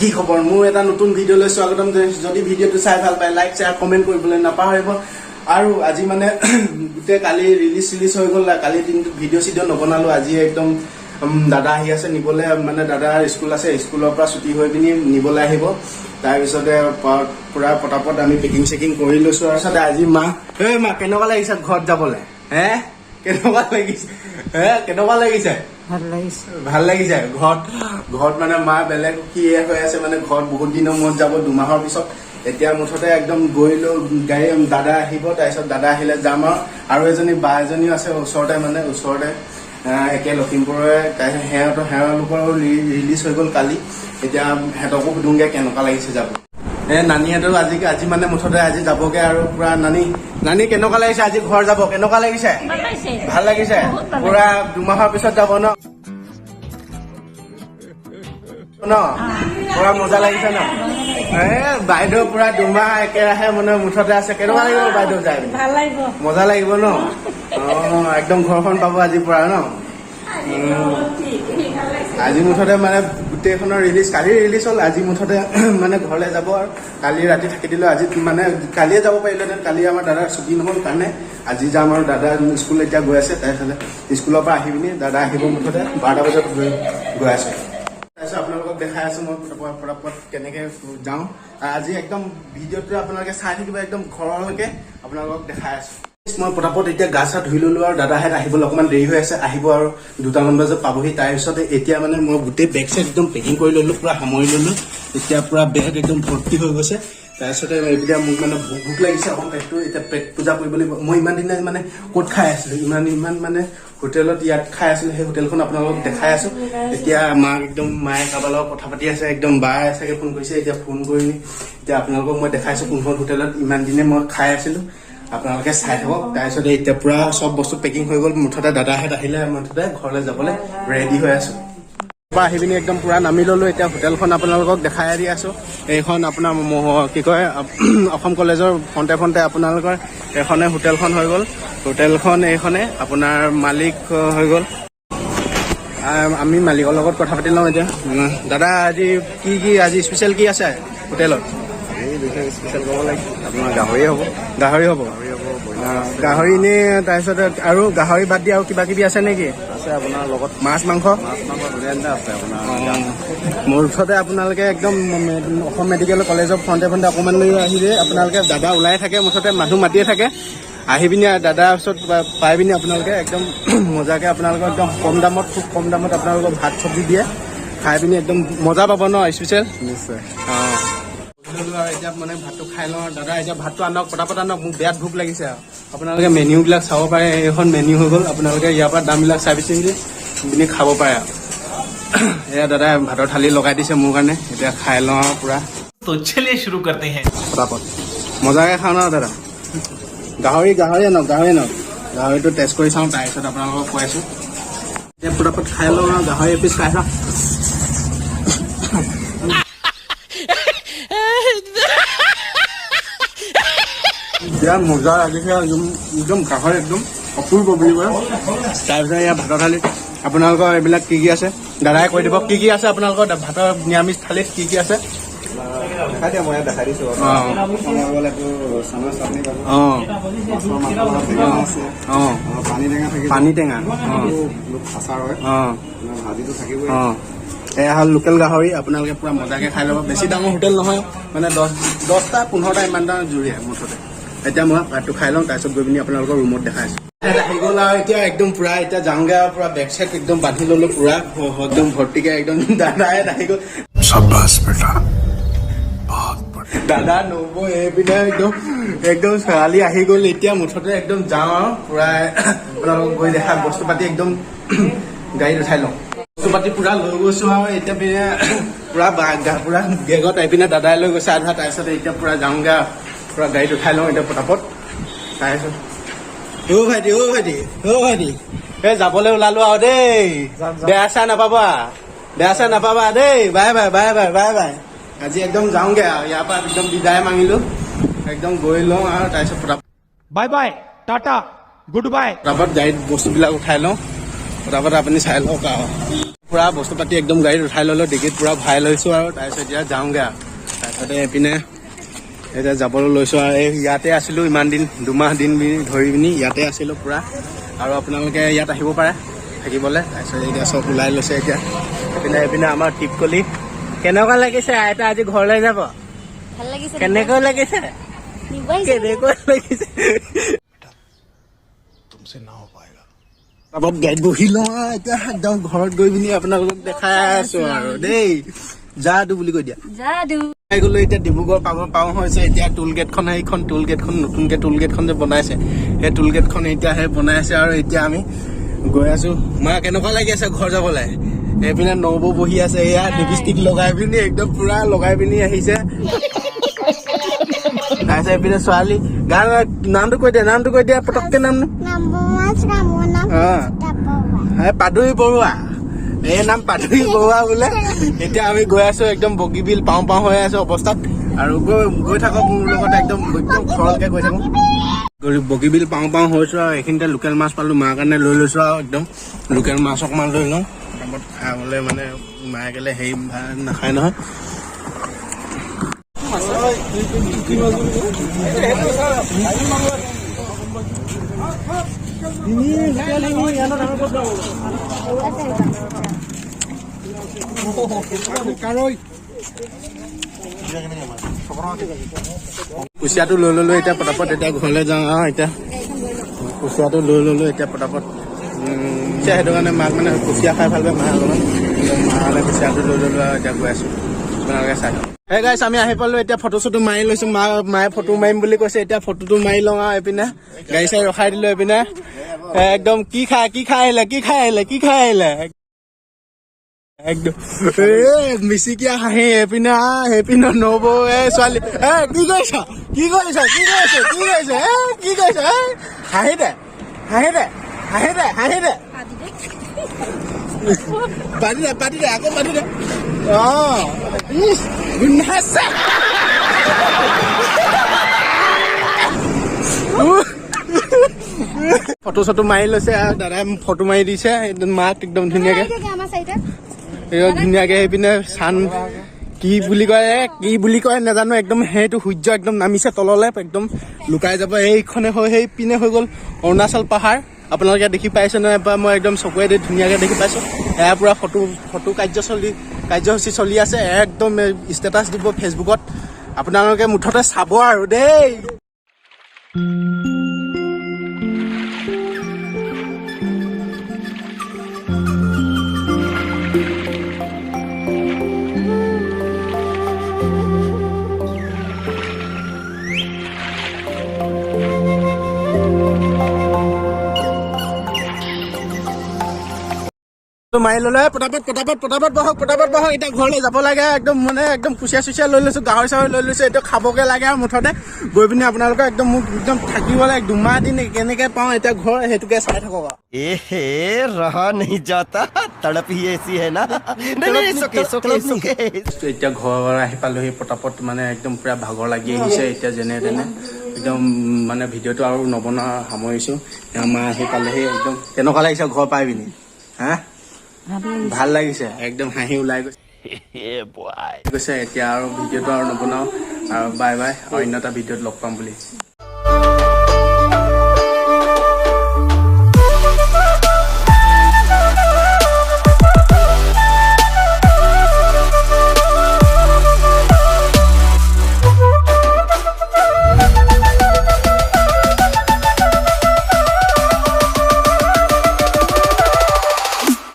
কি খবৰ মোৰ এটা নতুন ভিডিঅ'লৈ স্বাগতম জনাইছো যদি ভিডিঅ'টো চাই ভাল পায় লাইক শেয়াৰ কমেন্ট কৰিবলৈ নাপাহৰিব আৰু আজি মানে গুটে কালি ৰিলিজ হৈ গ'ল কালি দিনটো ভিডিঅ' নবনালো আজি একদম দাদা আহি আছে নিবলে মানে দাদাৰ স্কুল আছে স্কুলৰ পৰা ছুটি হৈ পিনি নিবলে আহিব তাৰ পিছতে পুৰা পটাপট আমি পেকিং চেকিং কৰি লৈছো আৰু সাথে আজি মা কেনেকুৱা লাগিছে ঘৰত যাবলৈ কেনেকুৱা লাগিছে ভাল লাগিছে ঘৰত মানে মা বেলেগ কি হৈ আছে মানে ঘৰত বহুত দিনৰ মূৰত যাব 2 মাহৰ পিছত এতিয়া মুঠতে একদম গৈলো গাড়ী দাদা আহিব তাৰপিছত দাদা আহিলে যাম আৰু এজনী বা এজনীও আছে ওচৰতে একে লখিমপুৰৰে হেৰলোকৰ ৰিলিজ হৈ গ'ল কালি এতিয়া হেতকো সুধুংগে কেনেকুৱা লাগিছে যাব নানীহঁতৰ আজি মানে মুঠতে আজি যাবগে আৰু পুৰা নানী কেনেকুৱা লাগিছে আজি ঘৰ যাব কেনেকুৱা লাগিছে ভাল লাগিছে পুৰা 2 মাহৰ পিছত যাব ন পুৰা মজা লাগিছে ন বাইদেউ পুৰা 2 মাহ একেৰাহে মানে মুঠতে আছে কেনেকুৱা লাগিব বাইদেউ যাই মজা লাগিব ন একদম ঘৰখন পাব আজি পুৰা ন আজি মুঠতে মানে গোটেইখনৰ কালি ৰিলিজ হ'ল আজি মুঠতে মানে ঘৰলৈ যাব আৰু কালি ৰাতি থাকি দিলো আজি মানে কালিয়ে যাব পাৰিলোহেঁতেন কালি আমাৰ দাদাৰ ছুটি নহ'ল কাৰণে আজি যাম আৰু দাদা স্কুল এতিয়া গৈ আছে তাৰপিছতে স্কুলৰ পৰা আহি পিনি দাদা আহিব মুঠতে 12টা বজাত গৈ আছে তাৰপিছত আপোনালোকক দেখাই আছো মই পটাপট কেনেকে যাওঁ আজি একদম ভিডিঅ'টো আপোনালোকে চাই থাকিব একদম ঘৰলৈকে আপোনালোকক দেখাই আছো মই পটাপট এতিয়া গা চা ধুই ললো আৰু দাদাহেঁত আহিবলৈ অকণমান দেৰি হৈ আছে আহিব আৰু 2টামান বজাত পাবহি তাৰপিছতে এতিয়া মানে মই গোটেই বেগ চেগ একদম পেকিং কৰি ললো পুৰা সামৰি ললো এতিয়া পুৰা বেগ একদম ভৰ্তি হৈ গৈছে তাৰপিছতে এতিয়া মোক মানে ভোক লাগিছে অকণ পেটটো এতিয়া পেট পূজা কৰিব লাগিব মই ইমান দিনে মানে ক'ত খাই আছিলো ইমান মানে হোটেলত ইয়াত খাই আছিলো সেই হোটেলখন আপোনালোকক দেখাই আছো এতিয়া মায়ে কাৰোবাৰ লগত কথা পাতি আছে একদম বায়ে চাগে ফোন কৰিছে এতিয়া ফোন কৰি এতিয়া আপোনালোকক মই দেখাইছো কোনখন হোটেলত ইমান দিনে মই খাই আছিলো আপোনালোকে চাই থাকক তাৰপিছতে এতিয়া পুৰা চব বস্তু পেকিং হৈ গ'ল মুঠতে দাদাহেঁত আহিলে মুঠতে ঘৰলৈ যাবলৈ ৰেডি হৈ আছো আহি পিনি একদম পুৰা নামি ললো এতিয়া হোটেলখন আপোনালোকক দেখাই দি আছো এইখন আপোনাৰ কি কয় অসম কলেজৰ ফ্ৰণ্টে আপোনালোকৰ এখনে হোটেলখন হৈ গ'ল হোটেলখন এইখনে আপোনাৰ মালিক হৈ গ'ল আমি মালিকৰ লগত কথা পাতি লওঁ এতিয়া দাদা আজি আজি স্পেচিয়েল কি আছে হোটেলত স্পেচিয়েল ক'ব লাগে আপোনাৰ গাহৰি হ'ব গাহৰি নে তাৰপিছতে আৰু গাহৰি বাদ দি আৰু কিবা কিবি আছে নেকি আছে আপোনাৰ লগত মাছ মাংস আছে আপোনাৰ মুঠতে আপোনালোকে একদম অসম মেডিকেল কলেজৰ ফ্ৰণ্টে অকণমান লৈ আহিলে আপোনালোকে দাদা ওলাই থাকে মুঠতে মানুহ মাতিয়ে থাকে আহি পিনি দাদাৰ ওচৰত পাই পিনি আপোনালোকে একদম মজাকে আপোনালোকৰ একদম খুব কম দামত আপোনালোকক ভাত চব্জি দিয়ে খাই পিনি একদম মজা পাব ন স্পেচিয়েল নিশ্চয় এতিয়া মানে ভাতটো খাই লওঁ দাদা এতিয়া ভাতটো আনক পটাপট আনক মোক বিৰাট ভোক লাগিছে আৰু আপোনালোকে মেনিউবিলাক চাব পাৰে এইখন মেনিউ হৈ গ'ল আপোনালোকে ইয়াৰ পৰা দামবিলাক চাই পিনি খাব পাৰে আৰু এয়া দাদা ভাতৰ থালি লগাই দিছে মোৰ কাৰণে এতিয়া খাই লওঁ আৰু পুৰা পটাপট মজাকে খাওঁ ন দাদা গাহৰি আনক গাহৰিটো টেষ্ট কৰি চাওঁ তাৰপিছত আপোনালোকক কৈ আছো এতিয়া পটাপট খাই লওঁ আৰু গাহৰি এপিচ খাই চাওঁ বিৰাট মজা লাগিছে একদম গাহৰি একদম অপূৰ্ব বুলি কয় তাৰপিছত এয়া ভাতৰ থালিত আপোনালোকৰ এইবিলাক কি আছে দাদাই কৈ দিব কি আছে আপোনালোকৰ ভাতৰ নিৰামিষ থালিত কি আছে দেখাই দিছো পানী টেঙা ভাজিটো থাকিব এয়া হ'ল লোকেল গাহৰি আপোনালোকে পুৰা মজাকে খাই ল'ব বেছি ডাঙৰ হোটেল নহয় মানে 10টা 15টা ইমানটা জুৰি মুঠতে এতিয়া মই ভাতটো খাই লওঁ তাৰপিছত গৈ পিনি আপোনালোকৰ ৰুমত দেখাই আছো আহি গ'ল আৰু এতিয়া একদম পুৰা এতিয়া যাওঁগে আৰু পুৰা বেগ চেগ একদম বান্ধি ললো পুৰা একদম ভৰ্তিকে একদম দাদাহেঁত আহি গ'ল দাদা নব এইপিনে একদম ছোৱালী আহি গ'ল এতিয়া মুঠতে একদম যাওঁ আৰু পুৰা আপোনালোকক গৈ দেখা বস্তু পাতি একদম গাড়ীত উঠাই লওঁ বস্তু পাতি পুৰা লৈ গৈছো আৰু এতিয়া পিনে পুৰা বেগত এইপিনে দাদাই লৈ গৈছে আধা তাৰপিছত এতিয়া পুৰা যাওঁগে পুৰা গাড়ীত উঠাই লওঁ এতিয়া পটাপট তাৰপিছত ভাইটি এই যাবলৈ ওলালো আৰু দেই বেয়া চাই নাপাবা দেই বাই আজি একদম যাওঁগে আৰু ইয়াৰ পৰা একদম বিদায় মাঙিলো একদম গৈ লওঁ আৰু তাৰপিছত পটাপট বাই টাটা গুড বাই পটাপট গাড়ীত বস্তুবিলাক উঠাই লওঁ পটাপট আপুনি চাই লওক আৰু পুৰা বস্তু পাতি একদম গাড়ীত উঠাই ল'লো, ডিগিত পুৰা ভৰাই লৈছোঁ আৰু তাৰপিছত এতিয়া যাওঁগৈ আৰু তাৰপিছতে এইপিনে এতিয়া যাবলৈ লৈছোঁ আৰু এই ইয়াতে আছিলোঁ ইমান দিন 2 মাহ দিন ধৰি পিনি ইয়াতে আছিলোঁ পুৰা আৰু আপোনালোকে ইয়াত আহিব পাৰে থাকিবলৈ। তাৰপিছত এতিয়া চব ওলাই লৈছে এতিয়া এইপিনে আমাৰ টিপকলি কেনেকুৱা লাগিছে আইতা আজি ঘৰলৈ যাব? ভাল লাগিছে। কেনেকুৱা লাগিছে? কেনেকুৱা লাগিছে? তুমছে না হ'ব পায়েগা। অলপ গাড়ীত বহি লওঁ এতিয়া একদম ঘৰত গৈ পিনি আপোনালোকক দেখাই আছোঁ আৰু দেই। যাদু বুলি কৈ দিয়া। যাদু। গ'লো এতিয়া ডিব্ৰুগড় পাওঁ হৈছে এতিয়া টোল গেটখন সেইখন টোল গেটখন নতুনকে টোল গেটখন যে বনাইছে সেই টোল গেটখন এতিয়া বনাই আছে আৰু এতিয়া আমি গৈ আছো। মা কেনেকুৱা লাগি আছে ঘৰ যাবলৈ? এইপিনে নবৌ বহি আছে এয়া লিপষ্টিক লগাই পিনি একদম পুৰা লগাই পিনি আহিছে। তাৰপিছত এইপিনে ছোৱালী গান নামটো কৈ দিয়া পটককে নাম পাদুৰী বৰুৱা। এই নাম পাদুৰী বৰুৱা বোলে। এতিয়া আমি গৈ আছো একদম বগীবিল পাওঁ হৈ আছো অৱস্থাত আৰু গৈ থাকক মোৰ লগত একদম খৰলকে গৈ থাকো। বগীবিল পাওঁ হৈছো আৰু এইখিনিতে লোকেল মাছ পালো মাৰ কাৰণে লৈ লৈছো আৰু একদম লোকেল মাছ অকমান লৈ লওঁ তাৰপৰা খাবলৈ মানে মায়ে গ'লে হেৰি নাখায় নহয়। কুচিয়াটো লৈ ললো এতিয়া পটাপট এতিয়া ঘৰলৈ যাওঁ আৰু এতিয়া কুচিয়াটো লৈ ললো এতিয়া পটাপট সেইটো কাৰণে মাক মানে কুচিয়া খাই ভাল পায় মায়ে অলপমান মালে কুচিয়াটো লৈ ললো আৰু এতিয়া গৈ আছো আপোনালোকে চাই সেই গাইছ আমি আহি পালো এতিয়া ফটো চটো মাৰি লৈছো মায়ে ফটো মাৰিম বুলি কৈছে এতিয়া ফটোটো মাৰি লওঁ আৰু এইপিনে গাড়ী চাড়ী ৰখাই দিলো এইপিনে একদম কি খাই আহিলে একদম মিচিকিয়া হাঁহি এইপিনে নবৌ ছোৱালী কি কৰিছ হাঁহি দে পাতি দে আকৌ পাতি দে ফটো চটো মাৰি লৈছে আৰু দাদাই ফটো মাৰি দিছে মাক একদম ধুনীয়াকে সেইপিনে চান কি বুলি কয় নাজানো একদম সেইটো সূৰ্য একদম নামিছে তললে একদম লুকাই যাব। এইখনে সেই পিনে হৈ গ'ল অৰুণাচল পাহাৰ আপোনালোকে দেখি পাইছে নহয় এবাৰ মই একদম চকুৱেদি ধুনীয়াকে দেখি পাইছো। এয়া পুৰা ফটো কাৰ্যসূচী চলি আছে একদম ষ্টেটাছ দিব ফেচবুকত আপোনালোকে মুঠতে চাব আৰু দেই। মাৰি ললে পটাপট বহক এতিয়া ঘৰলৈ যাব লাগে একদম মানে একদম কুচিয়া লৈ লৈছো গাহৰি চাহৰি লৈ লৈছো এতিয়া খাবগে লাগে আৰু মুঠতে গৈ পিনি আপোনালোকে একদম মোক একদম থাকিবলৈ 2 মাহ দিন কেনেকে পাওঁ এতিয়া ঘৰ সেইটোকে চাই থাকক আৰু रहा नहीं जाता तड़प ही ऐसी है ना এতিয়া ঘৰ আহি পালোহি পটাপট মানে একদম পুৰা ভাগৰ লাগি আহিছে এতিয়া যেনে তেনে একদম মানে ভিডিঅ'টো আৰু নবনোৱা সামৰিছো। মা আহি পালেহি একদম কেনেকুৱা লাগিছে ঘৰ পাই পিনি হা ভাল লাগিছে একদম হাঁহি ওলাই গৈছে। এতিয়া আৰু ভিডিঅ'টো আৰু নবনাও আৰু বাই অন্য এটা ভিডিঅ'ত লগ পাম বুলি।